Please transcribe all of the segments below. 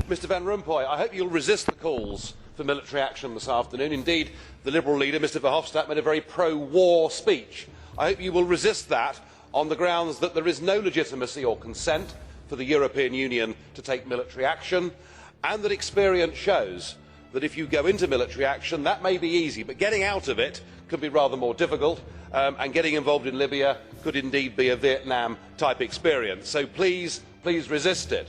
Mr Van Rompuy, I hope you'll resist the calls for military action this afternoon. Indeed, the Liberal leader, Mr Verhofstadt, made a very pro-war speech. I hope you will resist that on the grounds that there is no legitimacy or consent for the European Union to take military action, and that experience shows that if you go into military action, that may be easy, but getting out of it can be rather more difficult, and getting involved in Libya could indeed be a Vietnam-type experience. So please resist it.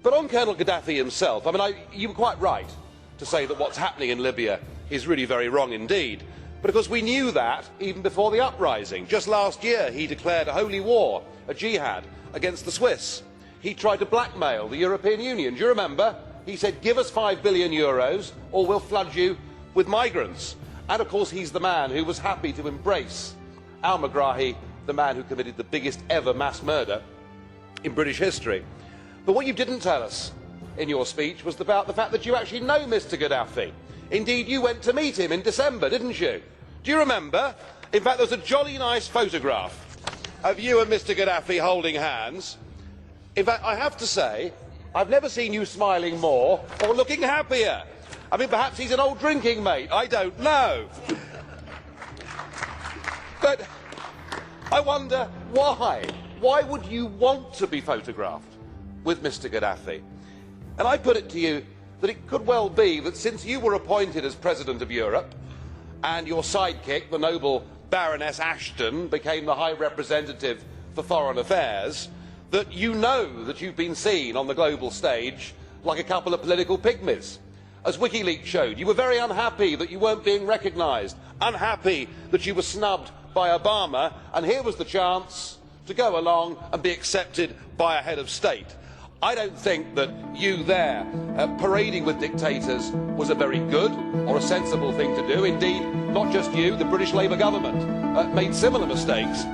But on Colonel Gaddafi himself, you were quite right to say that what's happening in Libya is really very wrong indeed. But of course we knew that even before the uprising. Just last year he declared a holy war, a jihad, against the Swiss. He tried to blackmail the European Union. Do you remember? He said, give us €5 billion or we'll flood you with migrants. And of course he's the man who was happy to embrace al-Megrahi, the man who committed the biggest ever mass murder in British history. But what you didn't tell us in your speech was about the fact that you actually know Mr Gaddafi. Indeed, you went to meet him in December, didn't you? Do you remember? In fact, there was a jolly nice photograph of you and Mr Gaddafi holding hands. In fact, I have to say, I've never seen you smiling more or looking happier. I mean, perhaps he's an old drinking mate, I don't know. But I wonder why? Why would you want to be photographed with Mr Gaddafi? And I put it to you that it could well be that since you were appointed as President of Europe and your sidekick, the noble Baroness Ashton, became the High Representative for Foreign Affairs, that you know that you've been seen on the global stage like a couple of political pygmies. As WikiLeaks showed, you were very unhappy that you weren't being recognised, unhappy that you were snubbed by Obama, and here was the chance to go along and be accepted by a head of state. I don't think that you there parading with dictators was a very good or a sensible thing to do. Indeed, not just you, the British Labour government made similar mistakes